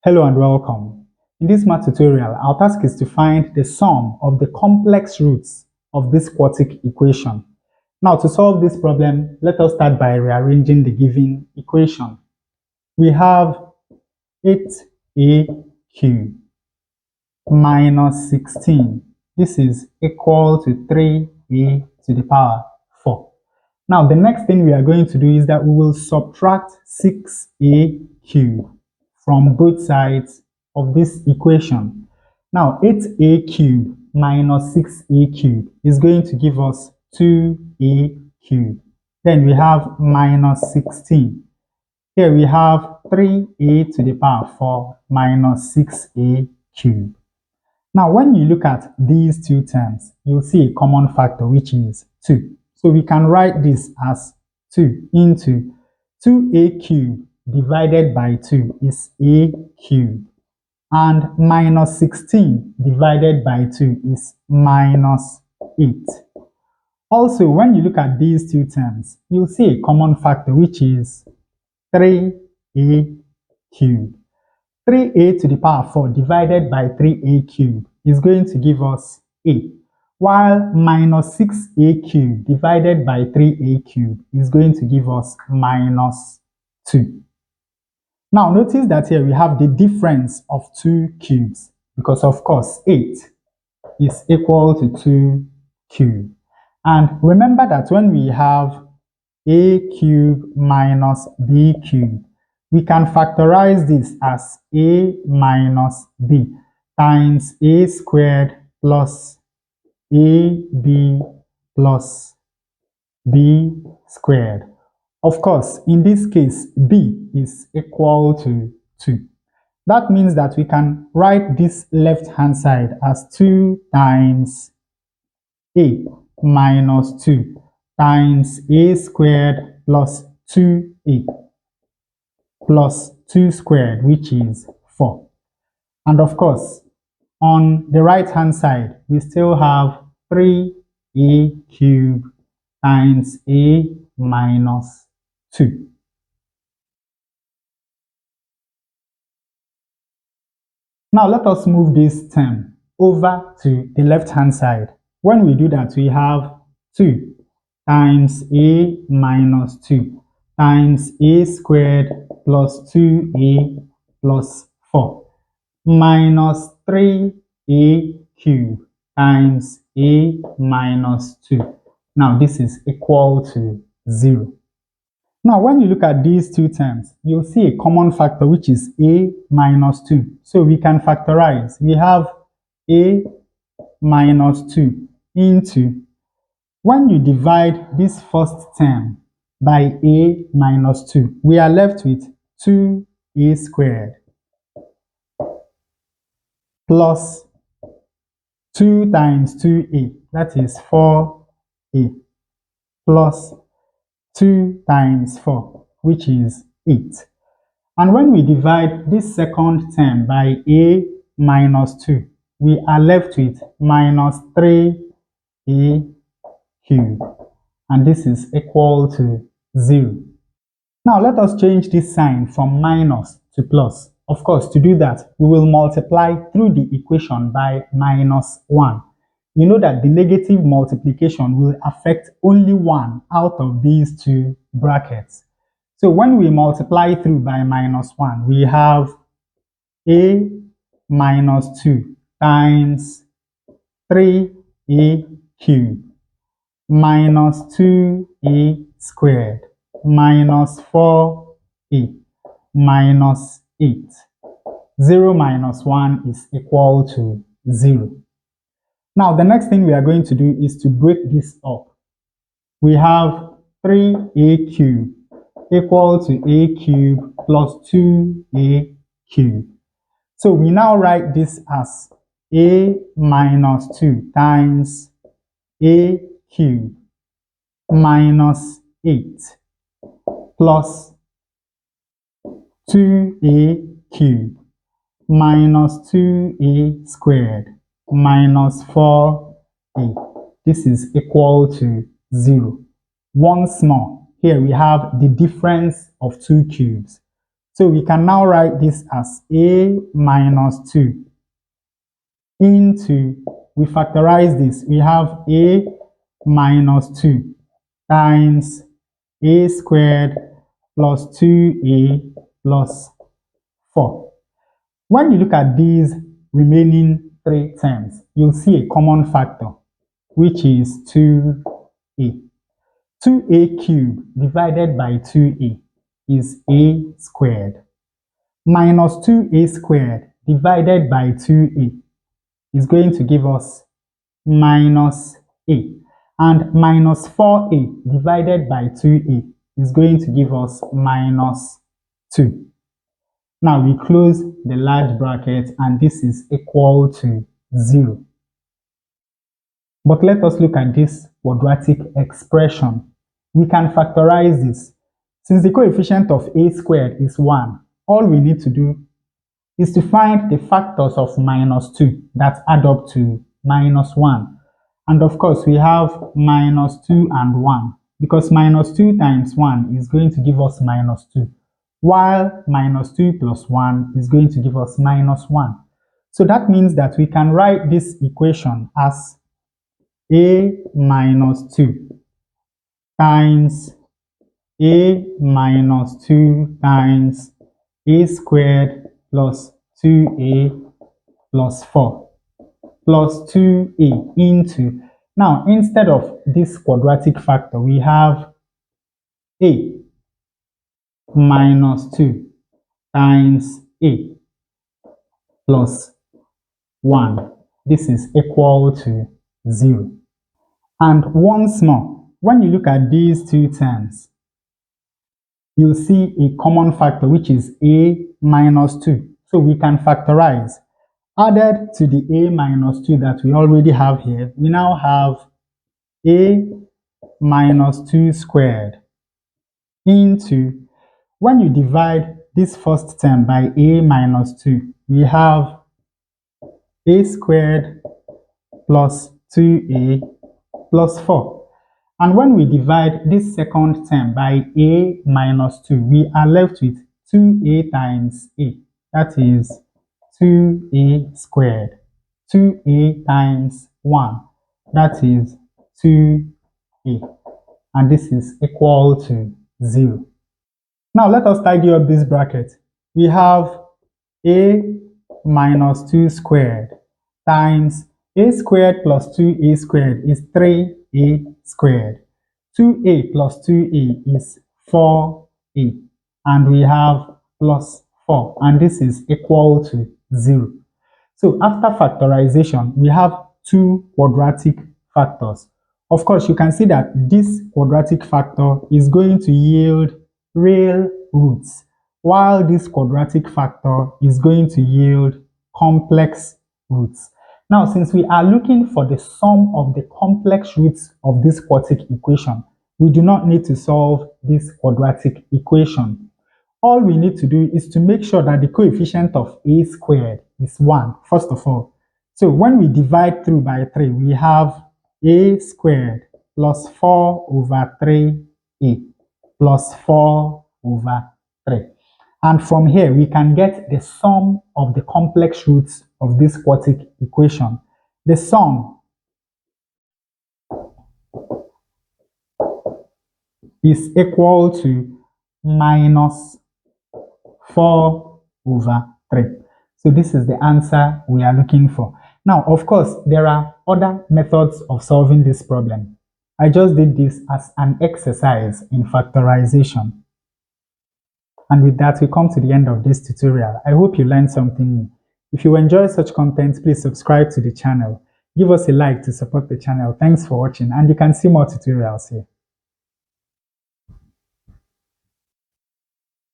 Hello and welcome. In this math tutorial, our task is to find the sum of the complex roots of this quartic equation. Now, to solve this problem, let us start by rearranging the given equation. We have 8a cubed minus 16. This is equal to 3a to the power 4. Now, the next thing we are going to do is that we will subtract 6a cubed from both sides of this equation. Now, 8a cubed minus 6a cubed is going to give us 2a cubed. Then we have minus 16. Here we have 3a to the power 4 minus 6a cubed. Now, when you look at these two terms, you'll see a common factor, which is 2. So we can write this as 2 into 2a cubed divided by 2 is a cubed, and minus 16 divided by 2 is minus 8. Also, when you look at these two terms, you'll see a common factor, which is 3a cubed. 3a to the power 4 divided by 3a cubed is going to give us a, while minus 6a cubed divided by 3a cubed is going to give us minus 2. Now, notice that here we have the difference of 2 cubes because, of course, 8 is equal to 2 cubed. And remember that when we have a cubed minus b cubed, we can factorize this as a minus b times a squared plus ab plus b squared. Of course, in this case, b is equal to 2. That means that we can write this left-hand side as 2 times a minus 2 times a squared plus 2a plus 2 squared, which is 4. And of course, on the right-hand side, we still have 3a cubed times a minus 2. Now let us move this term over to the left-hand side. When we do that, we have 2 times a minus 2 times a squared plus 2a plus 4 minus 3a cubed times a minus 2. Now this is equal to 0. Now, when you look at these two terms, you'll see a common factor, which is a minus 2. So we can factorize. We have a minus 2 into, when you divide this first term by a minus 2, we are left with 2a squared plus 2 times 2a, that is 4a, plus 2 times 4, which is 8. And when we divide this second term by a minus 2, we are left with minus 3a cubed, and this is equal to 0. Now let us change this sign from minus to plus. Of course, to do that, we will multiply through the equation by minus 1. You know that the negative multiplication will affect only one out of these two brackets. So when we multiply through by minus 1, we have a minus 2 times 3a cubed minus 2a squared minus 4a minus 8. 0 minus 1 is equal to 0. Now, the next thing we are going to do is to break this up. We have 3a cubed equal to a cubed plus 2a cubed. So we now write this as a minus 2 times a cubed minus 8 plus 2a cubed minus 2a squared minus 4a. This is equal to 0. Once more, here we have the difference of 2 cubes. So we can now write this as a minus 2 into, we factorize this, we have a minus 2 times a squared plus 2a plus 4. When you look at these remaining three terms, you'll see a common factor, which is 2a. 2a cubed divided by 2a is a squared, minus 2a squared divided by 2a is going to give us minus a, and minus 4a divided by 2a is going to give us minus 2. Now we close the large bracket and this is equal to 0. But let us look at this quadratic expression. We can factorize this. Since the coefficient of a squared is 1, all we need to do is to find the factors of minus 2 that add up to minus 1. And of course, we have minus 2 and 1, because minus 2 times 1 is going to give us minus 2, while minus 2 plus 1 is going to give us minus 1. So that means that we can write this equation as a minus 2 times a minus 2 times a squared plus 2a plus 4 plus 2a into, now instead of this quadratic factor, we have a minus 2 times a plus 1. This is equal to 0. And once more, when you look at these two terms, you'll see a common factor, which is a minus 2. So we can factorize. Added to the a minus 2 that we already have here, we now have a minus 2 squared into, when you divide this first term by a minus 2, we have a squared plus 2a plus 4. And when we divide this second term by a minus 2, we are left with 2a times a. That is 2a squared. 2a times 1. That is 2a. And this is equal to 0. Now let us tidy up this bracket. We have a minus 2 squared times a squared plus 2a squared is 3a squared. 2a plus 2a is 4a. And we have plus 4. And this is equal to 0. So after factorization, we have two quadratic factors. Of course, you can see that this quadratic factor is going to yield real roots, while this quadratic factor is going to yield complex roots. Now, since we are looking for the sum of the complex roots of this quartic equation, we do not need to solve this quadratic equation. All we need to do is to make sure that the coefficient of a squared is 1, first of all. So when we divide through by 3, we have a squared plus 4 over 3a plus 4 over 3. And from here, we can get the sum of the complex roots of this quartic equation. The sum is equal to minus 4 over 3. So this is the answer we are looking for. Now, of course, there are other methods of solving this problem. I just did this as an exercise in factorization. And with that, we come to the end of this tutorial. I hope you learned something new. If you enjoy such content, please subscribe to the channel. Give us a like to support the channel. Thanks for watching, and you can see more tutorials here.